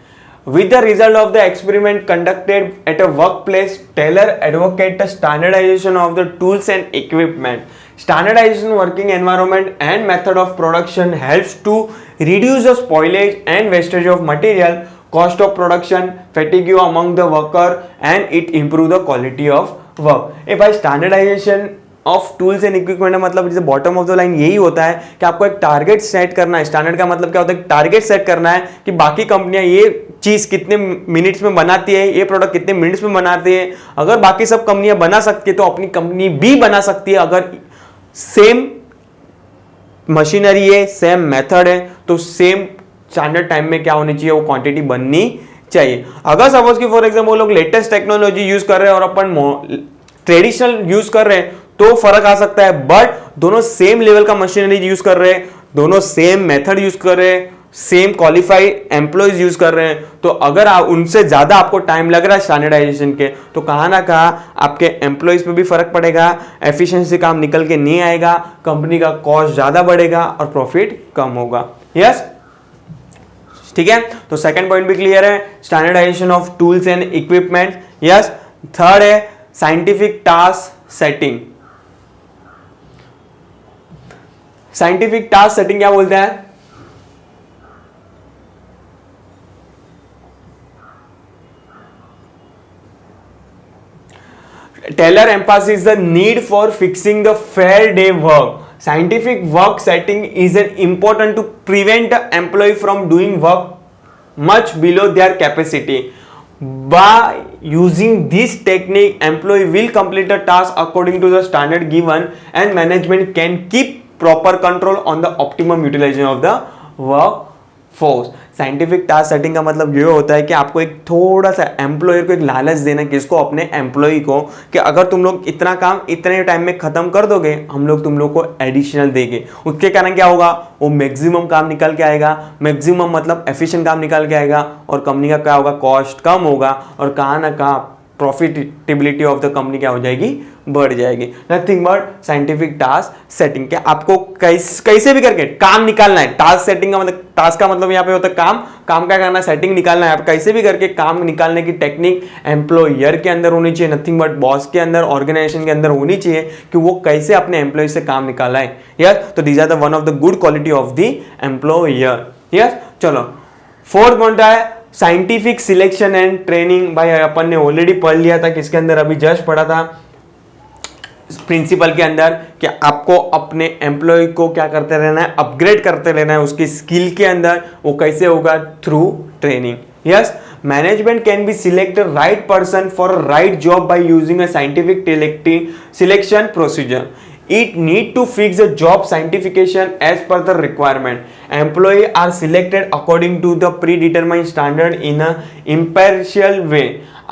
With the result of the experiment conducted at a workplace, Taylor advocated the standardization of the tools and equipment. Standardization working environment and method of production helps to reduce the spoilage and wastage of material, cost of production, fatigue among the worker, and it improve the quality of work। भाई standardization of tools and equipment मतलब जैसे bottom of the line यही होता है कि आपको एक target set करना है। स्टैंडर्ड का मतलब क्या होता है, टारगेट सेट करना है कि बाकी कंपनियां ये चीज कितने मिनट्स में बनाती है, ये प्रोडक्ट कितने मिनट्स में बनाती है। अगर बाकी सब कंपनियां बना सकती है तो अपनी कंपनी भी बना सकती है। अगर सेम मशीनरी है, सेम मेथड है, तो सेम स्टैंडर्ड टाइम में क्या होनी चाहिए, वो क्वांटिटी बननी चाहिए। अगर सपोज कि फॉर एग्जाम्पल वो लोग लेटेस्ट टेक्नोलॉजी यूज कर रहे हैं और अपन ट्रेडिशनल यूज कर रहे हैं तो फर्क आ सकता है, बट दोनों सेम लेवल का मशीनरी यूज कर रहे हैं, दोनों सेम मेथड यूज कर रहे हैं, सेम क्वालिफाइड एम्प्लॉयज यूज कर रहे हैं, तो अगर आप उनसे ज्यादा आपको टाइम लग रहा है स्टैंडर्डाइजेशन के, तो कहा ना कहा आपके एम्प्लॉयज पे भी फर्क पड़ेगा, एफिशिएंसी काम निकल के नहीं आएगा, कंपनी का कॉस्ट ज्यादा बढ़ेगा और प्रॉफिट कम होगा। यस, ठीक है, तो सेकंड पॉइंट भी क्लियर है, standardization of tools and equipment. Yes, third है scientific task setting. Scientific task setting क्या बोलते हैं, Taylor emphasizes the need for fixing the fair day work. Scientific work setting is important to prevent the employee from doing work much below their capacity. By using this technique, employee will complete the task according to the standard given, and management can keep proper control on the optimum utilization of the workforce. Scientific task setting का मतलब ये होता है कि आपको एक थोड़ा सा एम्प्लॉयर को एक लालच देना, किसको, अपने एम्प्लॉय को, कि अगर तुम लोग इतना काम इतने टाइम में खत्म कर दोगे, हम लोग तुम लोग को एडिशनल देंगे। उसके कारण क्या होगा, वो मैक्सिमम काम निकल के आएगा, मैक्सिमम मतलब एफिशिएंट काम निकल के आएगा, और कंपनी का क्या होगा, कॉस्ट कम होगा, और कहाँ ना कहाँ प्रॉफिटेबिलिटी ऑफ द कंपनी क्या हो जाएगी, बढ़ जाएगी। Nothing but scientific task setting के आपको कैसे भी करके काम निकालना है। टास्क सेटिंग का मतलब, टास्क का मतलब यहाँ पे होता है काम, काम क्या करना है, सेटिंग निकालना है। आप कैसे भी करके काम निकालने की टेक्निक एम्प्लॉयर के अंदर होनी चाहिए, नथिंग बट बॉस के अंदर, ऑर्गेनाइजेशन के अंदर होनी चाहिए कि वो कैसे अपने एम्प्लॉय से काम निकाला है। यस, तो these are the one of the good quality of the employer. Yes, चलो फोर्थ पॉइंट है साइंटिफिक सिलेक्शन एंड ट्रेनिंग। भाई अपन ने ऑलरेडी पढ़ लिया था, किसके अंदर, अभी जस्ट पढ़ा था प्रिंसिपल के अंदर, कि आपको अपने एम्प्लॉय को क्या करते रहना है, अपग्रेड करते रहना है उसकी स्किल के अंदर। वो कैसे होगा, through training. Yes, management can be select right person for right job by using a scientific selection procedure. It need to fix the job scientification as per the requirement. Employees are selected according to the predetermined standard in a impartial way.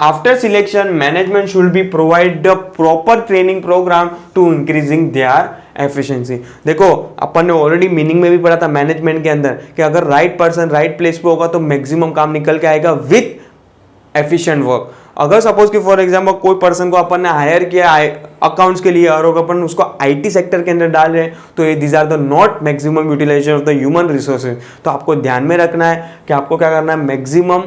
After selection, management should be provide the proper training program to increasing their efficiency. देखो अपन ने already meaning में भी पढ़ा था management के अंदर कि अगर राइट पर्सन राइट प्लेस पे होगा तो मैक्सिमम काम निकल के आएगा विथ एफिशिएंट वर्क। अगर सपोज कि फॉर एग्जांपल कोई पर्सन को अपन ने हायर किया अकाउंट्स के लिए और अपन उसको आईटी सेक्टर के अंदर डाल रहे हैं, तो ये these are the not maximum utilization of the human resources. तो आपको ध्यान में रखना है कि आपको क्या करना है, मैक्सिमम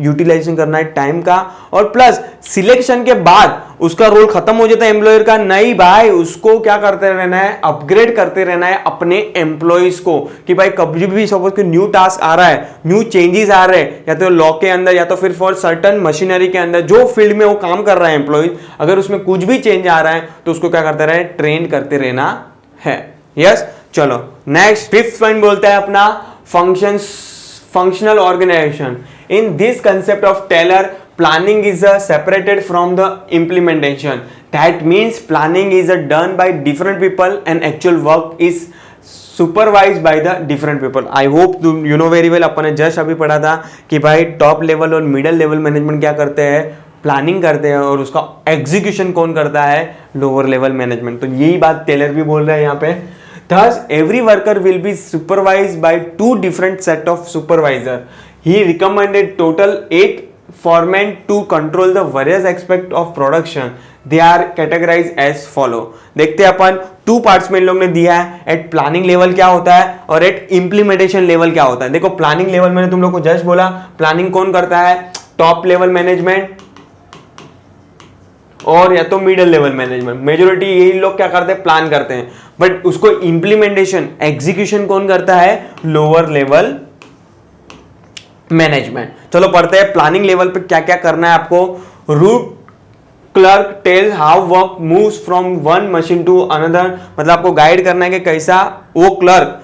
यूटिलाइजेशन करना है टाइम का, और प्लस सिलेक्शन के बाद उसका रोल खत्म हो जाता है एम्प्लॉयर का, नहीं भाई उसको क्या करते रहना है, अपग्रेड करते रहना है अपने एम्प्लॉइज को, कि भाई कभी भी सपोज कि न्यू टास्क आ रहा है, न्यू चेंजेस आ रहे हैं, या तो लॉ के अंदर या तो फिर फॉर सर्टन मशीनरी के अंदर, जो फील्ड में वो काम कर रहा है एम्प्लॉय, अगर उसमें कुछ भी चेंज आ रहा है तो उसको क्या करते रहे, ट्रेन करते रहना है। यस, चलो नेक्स्ट 5th पॉइंट बोलता है अपना functional organization. In this concept of Taylor, planning is separated from the implementation. That means planning is done by different people and actual work is supervised by the different people. I hope you know very well, अपन ने just अभी पढ़ा था कि भाई top level और middle level management क्या करते हैं, प्लानिंग करते हैं, और उसका एग्जीक्यूशन कौन करता है, लोअर लेवल मैनेजमेंट। तो यही बात टेलर भी बोल रहे हैं यहाँ पे। Thus, every worker will be supervised by 2 different set of supervisor. He recommended total 8 foremen to control the various aspect of production. They are categorized as follow. देखते हैं अपन 2 पार्ट्स में इन लोग ने दिया है, एट प्लानिंग लेवल क्या होता है और एट इम्प्लीमेंटेशन लेवल क्या होता है। देखो प्लानिंग लेवल मैंने तुम लोग को जस्ट बोला, प्लानिंग कौन करता है, टॉप लेवल मैनेजमेंट और या तो मिडिल लेवल मैनेजमेंट। मेजोरिटी यही लोग क्या करते हैं, प्लान करते हैं, बट उसको इंप्लीमेंटेशन एग्जीक्यूशन कौन करता है, लोअर लेवल मैनेजमेंट। चलो पढ़ते हैं प्लानिंग लेवल पे क्या क्या करना है आपको। Route clerk tells how work moves from one machine to another, मतलब आपको गाइड करना है कि कैसा वो क्लर्क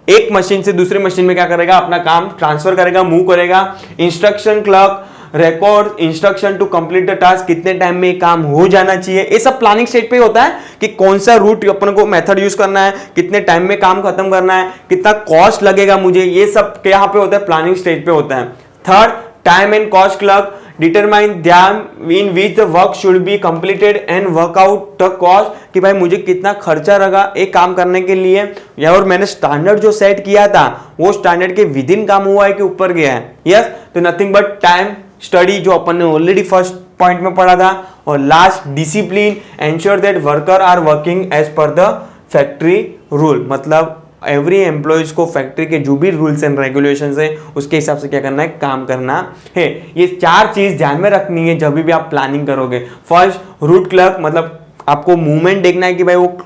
एक मशीन से दूसरी मशीन में क्या करेगा, अपना काम ट्रांसफर करेगा, मूव करेगा। Instruction clerk record instruction to complete the task, कितने टाइम में काम हो जाना चाहिए। ये सब प्लानिंग स्टेज पे होता है कि कौन सा रूट अपन को मेथड यूज करना है, कितने टाइम में काम खत्म करना है, कितना कॉस्ट लगेगा मुझे, ये सब यहाँ पे होता है, प्लानिंग स्टेज पे होता है। Third, time and cost clerk determine ध्यान in which the work should be completed and work out the cost, कि भाई मुझे कितना खर्चा लगा एक काम करने के लिए, या और मैंने स्टैंडर्ड जो सेट किया था वो स्टैंडर्ड के विद इन काम हुआ है कि ऊपर गया है। यस, तो नथिंग बट टाइम स्टडी जो अपन ने ऑलरेडी फर्स्ट पॉइंट में पढ़ा था। और last, discipline ensure that worker are working as per the factory rule, मतलब एवरी एम्प्लॉयज को फैक्ट्री के जो भी रूल्स एंड रेगुलेशंस है उसके हिसाब से क्या करना है, काम करना है। ये 4 चीज ध्यान में रखनी है जब भी आप प्लानिंग करोगे। फर्स्ट, रूट क्लर्क, मतलब आपको मूवमेंट देखना है कि भाई वो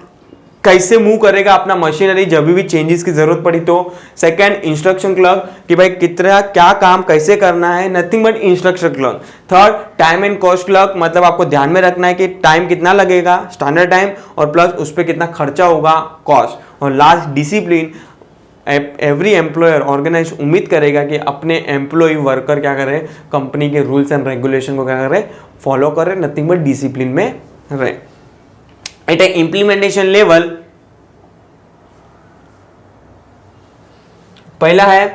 कैसे मूव करेगा अपना मशीनरी जब भी चेंजेस की जरूरत पड़ी तो। सेकंड, इंस्ट्रक्शन क्लर्क, कि भाई कितना क्या काम कैसे करना है, nothing but instruction clerk. Third, time and cost clerk, मतलब आपको ध्यान में रखना है कि टाइम कितना लगेगा, स्टैंडर्ड टाइम, और प्लस उस पर कितना खर्चा होगा, कॉस्ट। और last, discipline, every employer organize उम्मीद करेगा कि अपने एम्प्लॉय वर्कर क्या करे, कंपनी के रूल्स एंड रेगुलेशन को क्या करे, फॉलो करे, नथिंग बट डिसिप्लिन में रहे। एट ए इंप्लीमेंटेशन लेवल, पहला है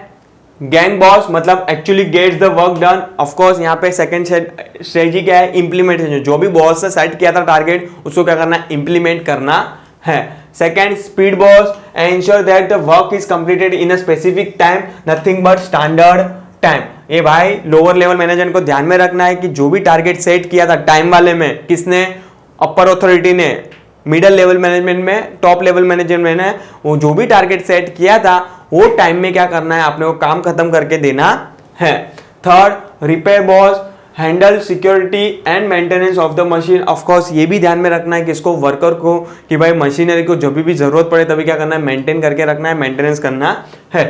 गैंग बॉस, मतलब actually gets the work done. Of course यहाँ पे सेकंड स्ट्रेटजी क्या है, इंप्लीमेंटेशन, जो भी बॉस ने सेट किया था टारगेट उसको क्या करना है, इंप्लीमेंट करना है। Second, speed boss, ensure that the work is completed in a specific time, nothing but standard time. ये भाई लोअर लेवल मैनेजर को ध्यान में रखना है कि जो भी टारगेट सेट किया था टाइम वाले में, किसने, अपर अथॉरिटी ने, मिडिल लेवल मैनेजमेंट में, टॉप लेवल मैनेजमेंट में, वो जो भी टारगेट सेट किया था वो टाइम में क्या करना है, आपने वो काम खत्म करके देना है। Third, repair boss handle security and maintenance of the machine. Of course ये भी ध्यान में रखना है कि इसको वर्कर को, कि भाई मशीनरी को जब भी जरूरत पड़े तभी क्या करना है, मेंटेन करके रखना है, मेंटेनेंस करना है।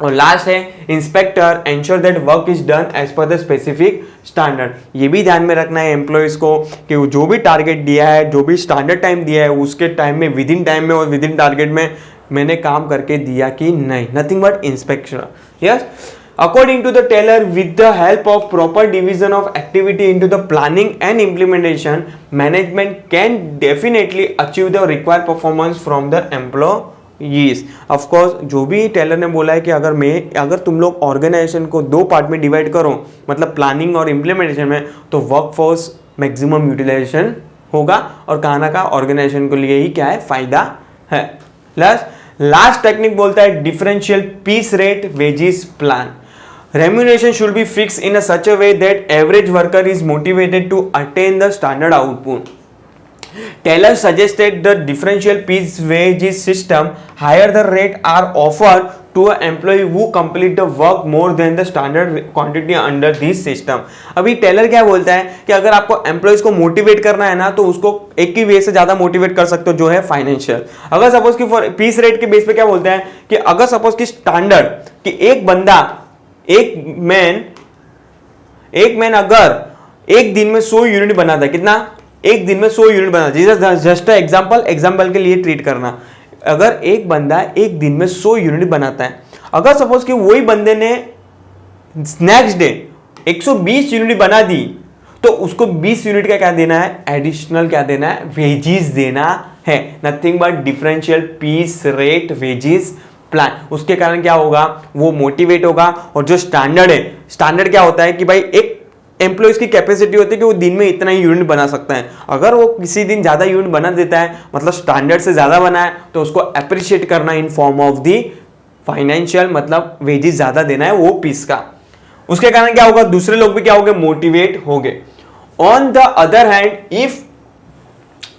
और लास्ट है inspector, ensure that work is done as per the specific standard. ये भी ध्यान में रखना है एम्प्लॉयज को कि जो भी टारगेट दिया है, जो भी स्टैंडर्ड टाइम दिया है उसके टाइम में, विद इन टाइम में और विद इन टारगेट में मैंने काम करके दिया कि नहीं, nothing but inspection. Yes, according to the Taylor, with the help of proper division of activity into the planning and implementation, management can definitely achieve the required performance from the employees. Of course, जो भी Taylor ने बोला है कि अगर तुम लोग organisation को 2 पार्ट में डिवाइड करो, मतलब प्लानिंग और इम्प्लीमेंटेशन में, तो वर्कफोर्स मैक्सिमम यूटिलाइजेशन होगा और कहा ना कहा ऑर्गेनाइजेशन के लिए ही क्या है, फायदा है। प्लस लास्ट टेक्निक बोलता है differential piece rate wages plan. Remuneration should be fixed in a such a way that average worker is motivated to attain the standard output. Taylor suggested the differential piece wages system. Higher the rate are offered to an employee who complete the work more than the standard quantity under this system. अभी Taylor क्या बोलता है कि अगर आपको employees को motivate करना है ना तो उसको एक ही वे से ज्यादा मोटिवेट कर सकते हो जो है फाइनेंशियल. अगर सपोज कि फॉर पीस रेट के बेस पे क्या बोलते हैं कि अगर सपोज कि स्टैंडर्ड कि एक बंदा एक मैन अगर एक दिन में 100 यूनिट बनाता है, कितना, एक दिन में 100 यूनिट बनाता है, जस्ट एग्जांपल के लिए ट्रीट करना. अगर एक बंदा एक दिन में 100 यूनिट बनाता है, अगर सपोज कि वही बंदे ने नेक्स्ट डे 120 यूनिट बना दी तो उसको 20 यूनिट का क्या देना है, एडिशनल क्या देना है, वेजिस देना है. Nothing but differential piece rate wages plan. उसके कारण क्या होगा, वो मोटिवेट होगा. और जो स्टैंडर्ड है, स्टैंडर्ड क्या होता है कि भाई एक एम्प्लॉइज की कैपेसिटी होती है कि वो दिन में इतना ही यूनिट बना सकता है. अगर वो किसी दिन ज्यादा यूनिट बना देता है, मतलब स्टैंडर्ड से ज्यादा बना है, तो उसको अप्रिशिएट करना in form of the financial, मतलब वेजेस ज्यादा देना है वो पीस का. उसके कारण क्या होगा, दूसरे लोग भी क्या होंगे, मोटिवेट होंगे. On the other hand, if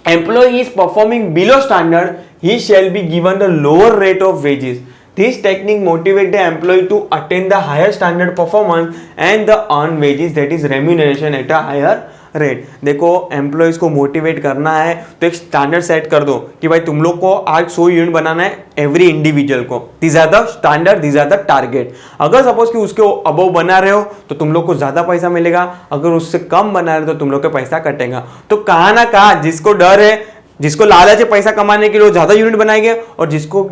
employee is performing below standard, he shall be given the lower rate of wages. This technique motivate the employee to attain the higher standard performance and the earn wages, that is remuneration at a higher rate. देखो employees को motivate करना है तो एक standard set कर दो कि भाई तुम लोग को आज 100 यूनिट बनाना है एवरी इंडिविजुअल को. These are the standard, these are the target. अगर सपोज कि उसके अबव बना रहे हो तो तुम लोग को ज्यादा पैसा मिलेगा, अगर उससे कम बना रहे हो तो तुम लोग का पैसा कटेगा. तो कहा ना कहा, जिसको डर है, जिसको लालच है पैसा कमाने के लिए, वो ज्यादा यूनिट बनाएंगे. और जिसको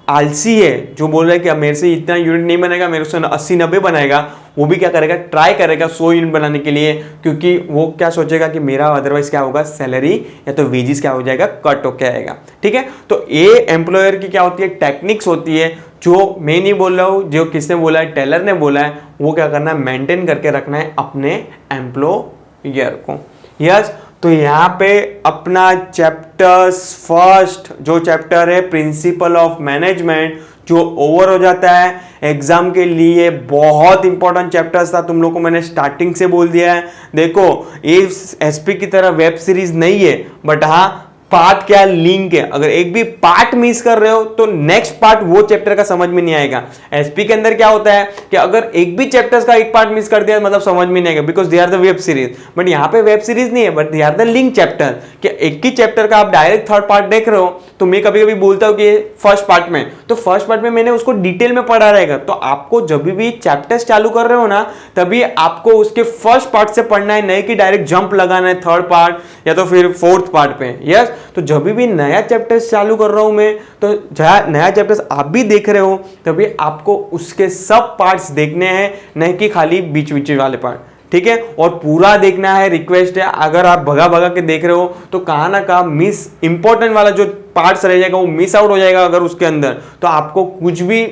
आलसी है, जो बोल रहा है कि अब मेरे से इतना यूनिट नहीं बनेगा, मेरे से 80-90 बनाएगा, वो भी क्या करेगा, ट्राई करेगा 100 यूनिट बनाने के लिए. क्योंकि वो क्या सोचेगा कि मेरा अदरवाइज क्या होगा, सैलरी या तो वेजेस क्या हो जाएगा, कट होके आएगा. ठीक है, तो ये एम्प्लॉयर की क्या होती है, टेक्निक्स होती है, जो मैं नहीं बोल रहा हूँ, जो किसने बोला है, टेलर ने बोला है. वो क्या करना है, मेंटेन करके रखना है अपने एम्प्लॉयर को. यस, तो यहाँ पे अपना चैप्टर्स फर्स्ट जो चैप्टर है प्रिंसिपल ऑफ मैनेजमेंट जो ओवर हो जाता है. एग्जाम के लिए बहुत इंपॉर्टेंट चैप्टर्स था, तुम लोग को मैंने स्टार्टिंग से बोल दिया है. देखो ये एसपी की तरह वेब सीरीज नहीं है, बट हाँ पार्ट क्या लिंक है. अगर एक भी पार्ट मिस कर रहे हो तो नेक्स्ट पार्ट वो चैप्टर का समझ में नहीं आएगा. एसपी के अंदर क्या होता है कि अगर एक भी चैप्टर्स का एक पार्ट मिस कर दिया मतलब समझ में नहीं आएगा, because they are the web series. But यहाँ पे वेब सीरीज नहीं है, but they are the link chapter. कि एक ही चैप्टर का आप डायरेक्ट थर्ड पार्ट देख रहे हो, तो मैं कभी कभी बोलता हूँ कि फर्स्ट पार्ट में, तो फर्स्ट पार्ट में मैंने उसको डिटेल में पढ़ा रहेगा. तो आपको जब भी चैप्टर्स चालू कर रहे हो ना, तभी आपको उसके फर्स्ट पार्ट से पढ़ना है, नहीं कि डायरेक्ट जंप लगाना है थर्ड पार्ट या तो फिर फोर्थ पार्ट पे. यस, तो जब भी नया चैप्टर्स चालू कर रहा हूं मैं, तो नया चैप्टर्स आप भी देख रहे हो, तभी आपको उसके सब पार्ट्स देखने हैं, नहीं कि खाली बीच बीच वाले पार्ट. ठीक है, और पूरा देखना है. रिक्वेस्ट है, अगर आप भगा भगा के देख रहे हो तो कहाँ ना कहाँ मिस इंपॉर्टेंट वाला जो पार्ट्स रह जाएगा वो मिस आउट हो जाएगा. अगर उसके अंदर तो आपको कुछ भी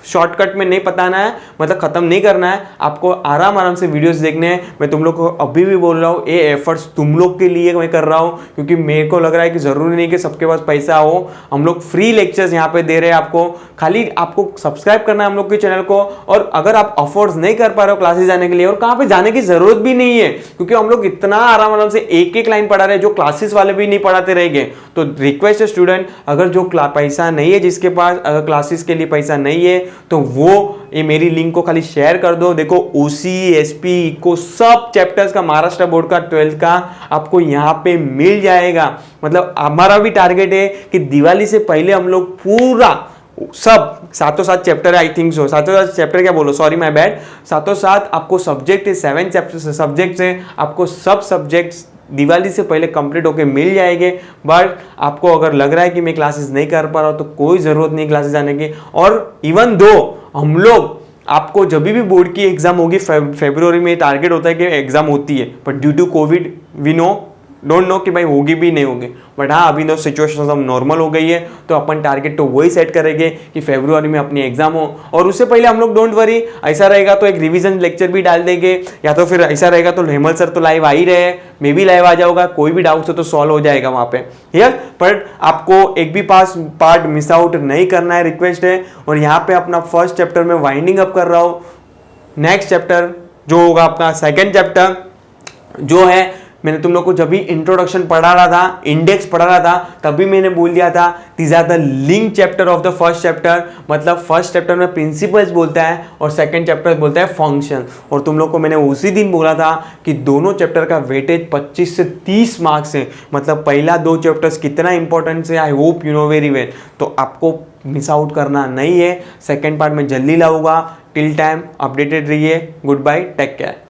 शॉर्टकट में नहीं बताना है, मतलब खत्म नहीं करना है, आपको आराम से वीडियोस देखने हैं. मैं तुम लोग को अभी भी बोल रहा हूँ, ये एफर्ट्स तुम लोग के लिए मैं कर रहा हूँ, क्योंकि मेरे को लग रहा है कि जरूरी नहीं कि सबके पास पैसा हो. हम लोग फ्री लेक्चर्स यहाँ पे दे रहे हैं आपको, खाली आपको सब्सक्राइब करना है हम लोग के चैनल को. और अगर आप अफोर्ड नहीं कर पा रहे हो क्लासेस जाने के लिए, और कहाँ पे जाने की जरूरत भी नहीं है, क्योंकि हम लोग इतना आराम से एक एक लाइन पढ़ा रहे हैं जो क्लासेस वाले भी नहीं पढ़ाते रहेंगे. तो रिक्वेस्ट है स्टूडेंट, अगर जो पैसा नहीं है, जिसके पास अगर क्लासेस के लिए पैसा नहीं है, तो वो ये मेरी लिंक को खाली शेयर कर दो. देखो ओसी, एसपी को सब चैप्टर्स का महाराष्ट्र बोर्ड का 12th का आपको यहाँ पे मिल जाएगा. मतलब हमारा भी टारगेट है कि दिवाली से पहले हम लोग पूरा सब 7 chapter, I think so 7 chapter, क्या बोलो, सॉरी माय बैड, 7 आपको सब्जेक्ट है, 7 चैप्टर सब्जेक्ट्स है, आपको सब सब्जेक्ट्स दिवाली से पहले कंप्लीट होके मिल जाएंगे. बट आपको अगर लग रहा है कि मैं क्लासेस नहीं कर पा रहा हूं, तो कोई जरूरत नहीं क्लासेस जाने की. और इवन दो हम लोग आपको जब भी बोर्ड की एग्जाम होगी, फरवरी में टारगेट होता है कि एग्जाम होती है, but due to COVID we don't know कि भाई होगी भी नहीं होगी. बट हाँ, अभी तो सिचुएशन सब नॉर्मल हो गई है, तो अपन टारगेट तो वही सेट करेंगे कि फरवरी में अपनी एग्जाम हो. और उससे पहले हम लोग डोंट वरी, ऐसा रहेगा तो एक रिवीजन लेक्चर भी डाल देंगे, या तो फिर ऐसा रहेगा तो हेमल सर तो लाइव आ ही रहे, मैं भी लाइव आ जाऊंगा, कोई भी डाउट हो तो सॉल्व हो जाएगा वहां पे. यार पर आपको एक भी पार्ट मिस आउट नहीं करना है, रिक्वेस्ट है. और यहाँ पे अपना फर्स्ट चैप्टर में वाइंडिंग अप कर रहा हूँ. नेक्स्ट चैप्टर जो होगा अपना सेकेंड चैप्टर जो है मैंने तुम लोग को जब भी इंट्रोडक्शन पढ़ा रहा था, इंडेक्स पढ़ा रहा था, तभी मैंने बोल दिया था these are the link chapter of the first chapter. मतलब फर्स्ट चैप्टर में प्रिंसिपल्स बोलता है और सेकंड चैप्टर बोलता है फंक्शन। और तुम लोग को मैंने उसी दिन बोला था कि दोनों चैप्टर का वेटेज 25 से 30 मार्क्स है। मतलब पहला 2 चैप्टर्स कितना इंपॉर्टेंट है, I hope you know very well. तो आपको मिस आउट करना नहीं है। सेकेंड पार्ट में जल्दी लाऊंगा। टिल टाइम अपडेटेड रहिए। Goodbye, take care.